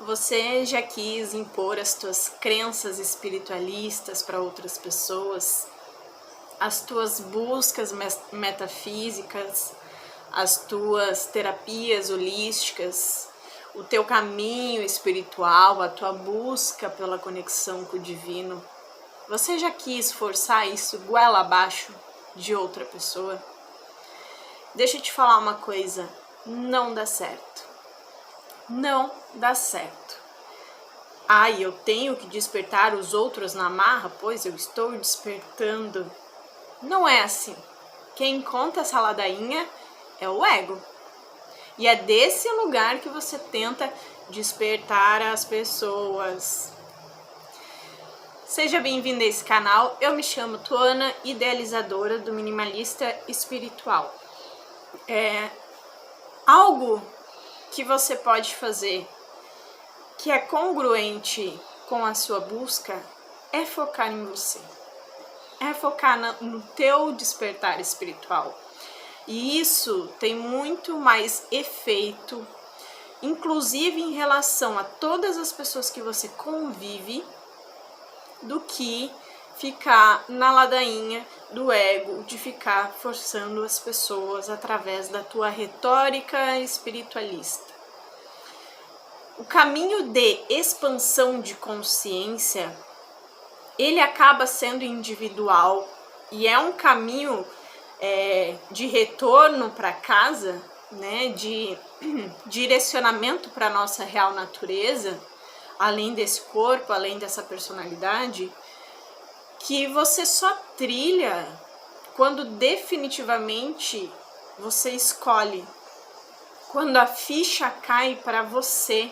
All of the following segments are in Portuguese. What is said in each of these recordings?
Você já quis impor as tuas crenças espiritualistas para outras pessoas, as tuas buscas metafísicas, as tuas terapias holísticas, o teu caminho espiritual, a tua busca pela conexão com o divino. Você já quis forçar isso goela abaixo de outra pessoa? Deixa eu te falar uma coisa, não dá certo. Não dá certo. Eu tenho que despertar os outros na marra, pois eu estou despertando. Não é assim. Quem conta essa ladainha é o ego. E é desse lugar que você tenta despertar as pessoas. Seja bem-vindo a esse canal. Eu me chamo Tuana, idealizadora do Minimalista Espiritual. Algo que você pode fazer que é congruente com a sua busca é focar em você. É focar no teu despertar espiritual. E isso tem muito mais efeito, inclusive em relação a todas as pessoas que você convive, do que ficar na ladainha do ego, de ficar forçando as pessoas através da tua retórica espiritualista. O caminho de expansão de consciência, ele acaba sendo individual e é um caminho de retorno para casa, né, de direcionamento para a nossa real natureza, além desse corpo, além dessa personalidade, que você só trilha quando definitivamente você escolhe, quando a ficha cai para você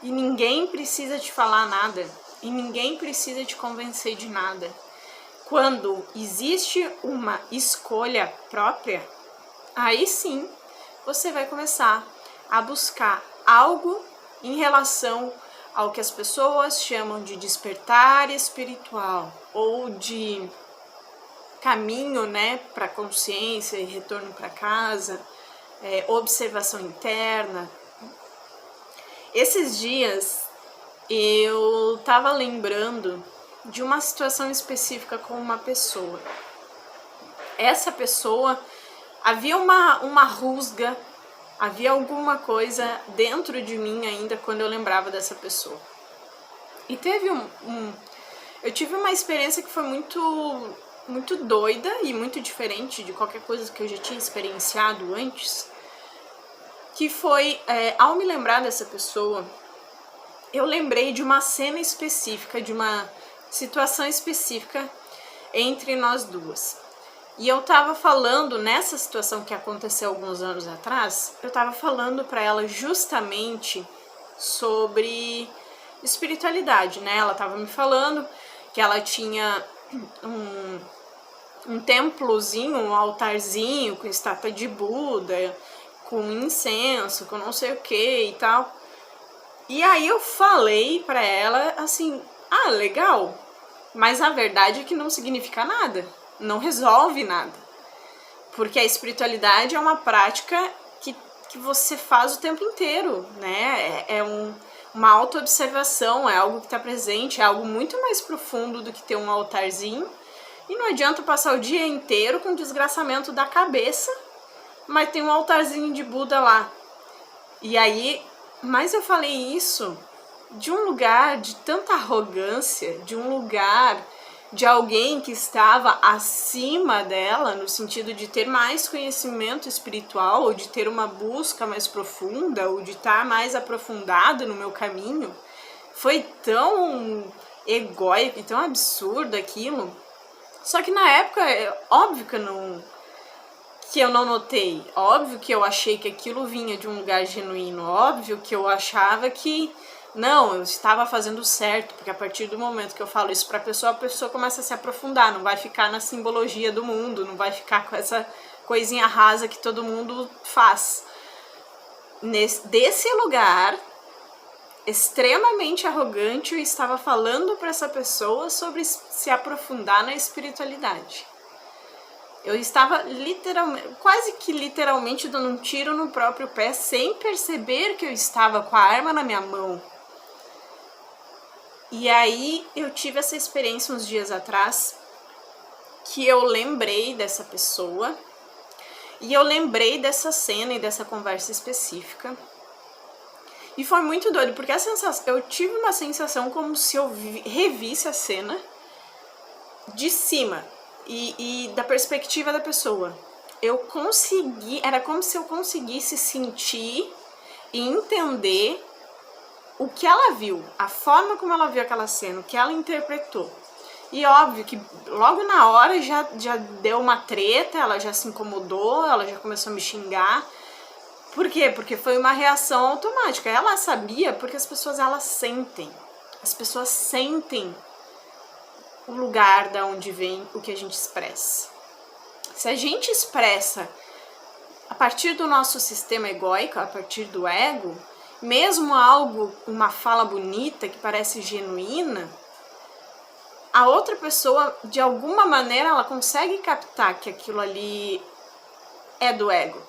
e ninguém precisa te falar nada e ninguém precisa te convencer de nada. Quando existe uma escolha própria, aí sim você vai começar a buscar algo em relação ao que as pessoas chamam de despertar espiritual ou de caminho, né, para consciência e retorno para casa, observação interna. Esses dias eu estava lembrando de uma situação específica com uma pessoa. Essa pessoa, havia uma rusga, havia alguma coisa dentro de mim ainda quando eu lembrava dessa pessoa. E teve eu tive uma experiência que foi muito doida e muito diferente de qualquer coisa que eu já tinha experienciado antes, que foi, ao me lembrar dessa pessoa, eu lembrei de uma cena específica, de uma situação específica entre nós duas. E eu tava falando, nessa situação que aconteceu alguns anos atrás, eu tava falando para ela justamente sobre espiritualidade, né? Ela tava me falando que ela tinha um templozinho, um altarzinho com estátua de Buda, com incenso, com não sei o que e tal. E aí eu falei pra ela assim, legal, mas a verdade é que não significa nada, não resolve nada. Porque a espiritualidade é uma prática que você faz o tempo inteiro, né? Uma autoobservação, é algo que está presente, é algo muito mais profundo do que ter um altarzinho. E não adianta passar o dia inteiro com desgraçamento da cabeça, mas tem um altarzinho de Buda lá. E aí, mas eu falei isso de um lugar de tanta arrogância, de um lugar de alguém que estava acima dela, no sentido de ter mais conhecimento espiritual, ou de ter uma busca mais profunda, ou de estar mais aprofundado no meu caminho. Foi tão egóico e tão absurdo aquilo. Só que na época, óbvio que eu não notei, óbvio que eu achei que aquilo vinha de um lugar genuíno, óbvio que eu achava que não, eu estava fazendo certo, porque a partir do momento que eu falo isso pra pessoa, a pessoa começa a se aprofundar, não vai ficar na simbologia do mundo, não vai ficar com essa coisinha rasa que todo mundo faz. Desse lugar extremamente arrogante, eu estava falando para essa pessoa sobre se aprofundar na espiritualidade. Eu estava quase que literalmente dando um tiro no próprio pé, sem perceber que eu estava com a arma na minha mão. E aí eu tive essa experiência uns dias atrás, que eu lembrei dessa pessoa, e eu lembrei dessa cena e dessa conversa específica. E foi muito doido, porque eu tive uma sensação como se eu revisse a cena de cima e da perspectiva da pessoa. Era como se eu conseguisse sentir e entender o que ela viu, a forma como ela viu aquela cena, o que ela interpretou. E óbvio que logo na hora já deu uma treta, ela já se incomodou, ela já começou a me xingar. Por quê? Porque foi uma reação automática. Ela sabia porque as pessoas, elas sentem. As pessoas sentem o lugar da onde vem o que a gente expressa. Se a gente expressa a partir do nosso sistema egóico, a partir do ego, mesmo algo, uma fala bonita que parece genuína, a outra pessoa, de alguma maneira, ela consegue captar que aquilo ali é do ego,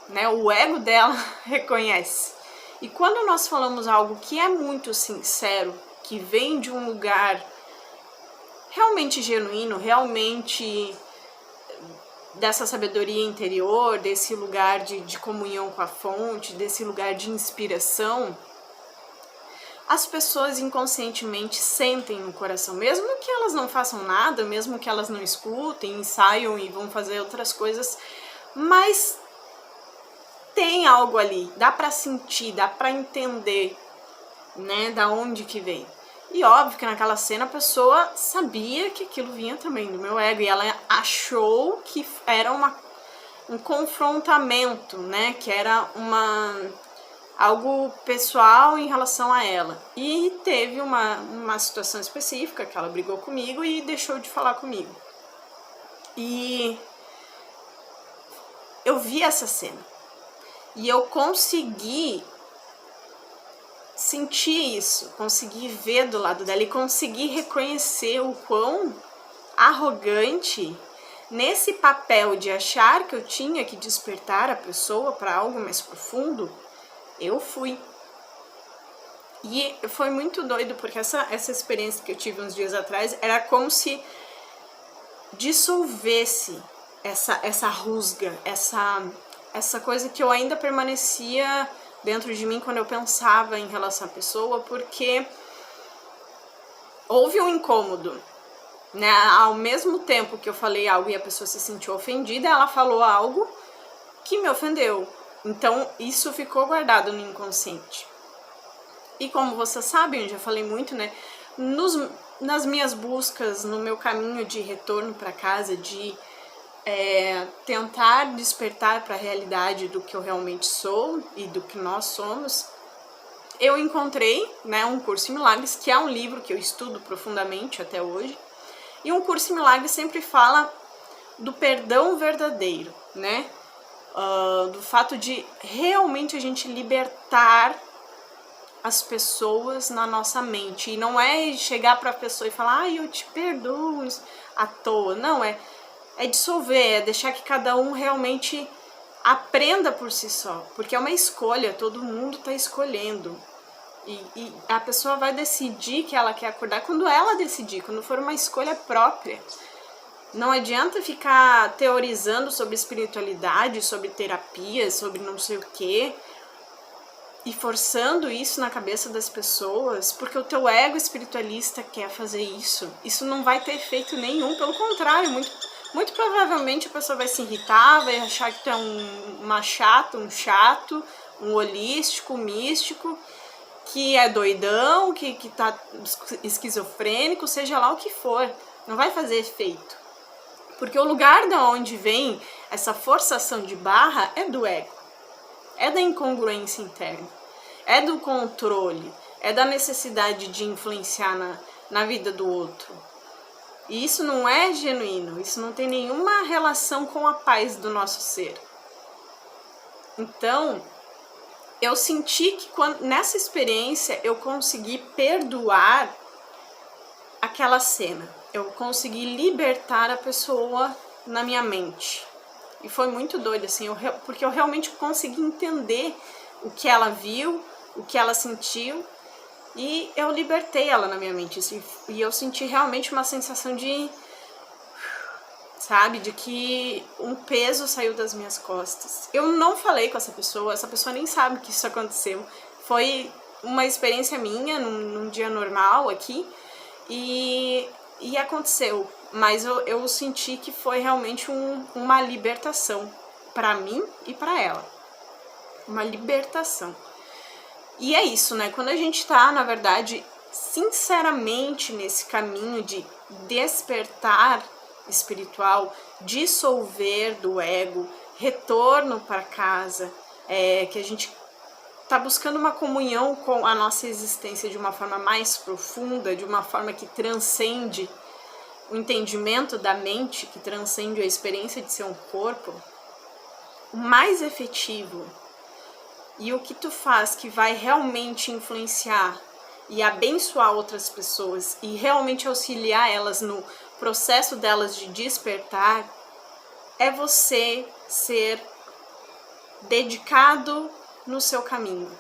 né? O ego dela reconhece. E quando nós falamos algo que é muito sincero, que vem de um lugar realmente genuíno, realmente dessa sabedoria interior, desse lugar de comunhão com a fonte, desse lugar de inspiração, as pessoas inconscientemente sentem no coração, mesmo que elas não façam nada, mesmo que elas não escutem, ensaiam e vão fazer outras coisas, mas tem algo ali, dá pra sentir, dá pra entender, né, da onde que vem. E óbvio que naquela cena a pessoa sabia que aquilo vinha também do meu ego, e ela achou que era um confrontamento, né, que era algo pessoal em relação a ela. E teve uma situação específica que ela brigou comigo e deixou de falar comigo. E eu vi essa cena. E eu consegui sentir isso, consegui ver do lado dela e consegui reconhecer o quão arrogante, nesse papel de achar que eu tinha que despertar a pessoa para algo mais profundo, eu fui. E foi muito doido, porque essa experiência que eu tive uns dias atrás era como se dissolvesse essa rusga, essa coisa que eu ainda permanecia dentro de mim quando eu pensava em relação à pessoa, porque houve um incômodo, né? Ao mesmo tempo que eu falei algo e a pessoa se sentiu ofendida, ela falou algo que me ofendeu. Então, isso ficou guardado no inconsciente. E como vocês sabem, eu já falei muito, né? Nas minhas buscas, no meu caminho de retorno para casa, de tentar despertar para a realidade do que eu realmente sou e do que nós somos, eu encontrei, né, um Curso em Milagres, que é um livro que eu estudo profundamente até hoje. E um Curso em Milagres sempre fala do perdão verdadeiro, né? Do fato de realmente a gente libertar as pessoas na nossa mente. E não é chegar para a pessoa e falar, ai, eu te perdoo à toa. Não, é dissolver, é deixar que cada um realmente aprenda por si só. Porque é uma escolha, todo mundo está escolhendo. E a pessoa vai decidir que ela quer acordar quando ela decidir, quando for uma escolha própria. Não adianta ficar teorizando sobre espiritualidade, sobre terapia, sobre não sei o quê, e forçando isso na cabeça das pessoas, porque o teu ego espiritualista quer fazer isso. Isso não vai ter efeito nenhum, pelo contrário, muito provavelmente a pessoa vai se irritar, vai achar que tu é uma chata, um chato, um holístico, um místico, que é doidão, que tá esquizofrênico, seja lá o que for. Não vai fazer efeito. Porque o lugar da onde vem essa forçação de barra é do ego. É da incongruência interna. É do controle. É da necessidade de influenciar na vida do outro. E isso não é genuíno. Isso não tem nenhuma relação com a paz do nosso ser. Então, eu senti que nessa experiência eu consegui perdoar aquela cena. Eu consegui libertar a pessoa na minha mente. E foi muito doido, assim, porque eu realmente consegui entender o que ela viu, o que ela sentiu. E eu libertei ela na minha mente, e eu senti realmente uma sensação de, sabe, de que um peso saiu das minhas costas. Eu não falei com essa pessoa nem sabe que isso aconteceu. Foi uma experiência minha num dia normal aqui, e aconteceu. Mas eu senti que foi realmente uma libertação pra mim e pra ela. Uma libertação. E é isso, né? Quando a gente tá, na verdade, sinceramente nesse caminho de despertar espiritual, dissolver do ego, retorno para casa, que a gente tá buscando uma comunhão com a nossa existência de uma forma mais profunda, de uma forma que transcende o entendimento da mente, que transcende a experiência de ser um corpo, o mais efetivo e o que tu faz que vai realmente influenciar e abençoar outras pessoas e realmente auxiliar elas no processo delas de despertar, é você ser dedicado no seu caminho,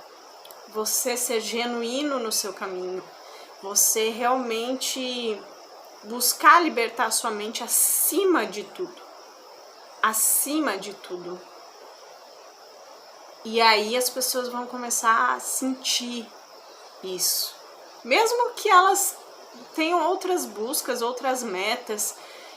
você ser genuíno no seu caminho, você realmente buscar libertar sua mente acima de tudo. Acima de tudo. E aí as pessoas vão começar a sentir isso. Mesmo que elas tenham outras buscas, outras metas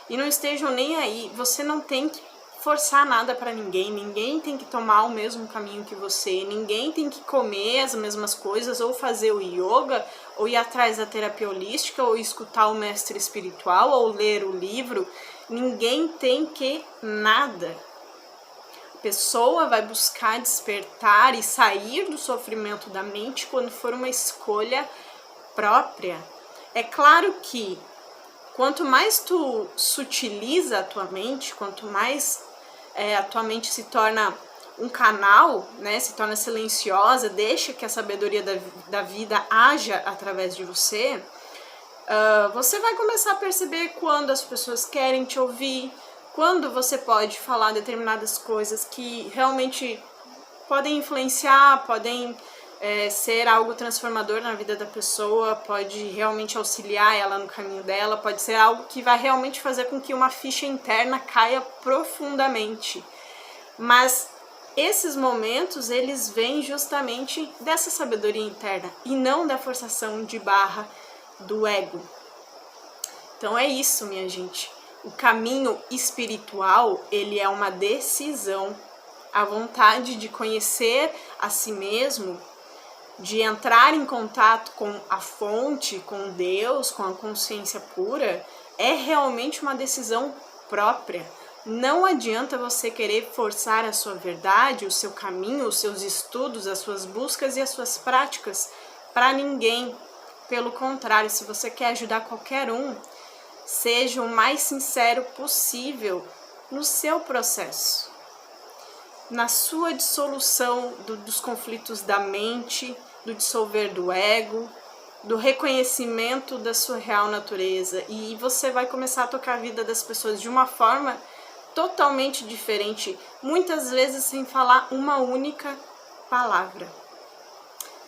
e não estejam nem aí, você não tem que forçar nada pra ninguém, ninguém tem que tomar o mesmo caminho que você, ninguém tem que comer as mesmas coisas, ou fazer o yoga, ou ir atrás da terapia holística, ou escutar o mestre espiritual, ou ler o livro. Ninguém tem que nada. A pessoa vai buscar despertar e sair do sofrimento da mente quando for uma escolha própria. É claro que quanto mais tu sutiliza a tua mente, quanto mais a tua mente se torna um canal, né, se torna silenciosa, deixa que a sabedoria da vida haja através de você, você vai começar a perceber quando as pessoas querem te ouvir, quando você pode falar determinadas coisas que realmente podem influenciar, podem ser algo transformador na vida da pessoa, pode realmente auxiliar ela no caminho dela, pode ser algo que vai realmente fazer com que uma ficha interna caia profundamente. Mas esses momentos, eles vêm justamente dessa sabedoria interna e não da forçação de barra do ego. Então é isso, minha gente. O caminho espiritual, ele é uma decisão. A vontade de conhecer a si mesmo, de entrar em contato com a fonte, com Deus, com a consciência pura, é realmente uma decisão própria. Não adianta você querer forçar a sua verdade, o seu caminho, os seus estudos, as suas buscas e as suas práticas para ninguém. Pelo contrário, se você quer ajudar qualquer um, seja o mais sincero possível no seu processo, na sua dissolução dos conflitos da mente, do dissolver do ego, do reconhecimento da sua real natureza, e você vai começar a tocar a vida das pessoas de uma forma totalmente diferente, muitas vezes sem falar uma única palavra.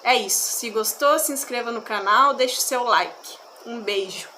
É isso. Se gostou, se inscreva no canal, deixe seu like. Um beijo.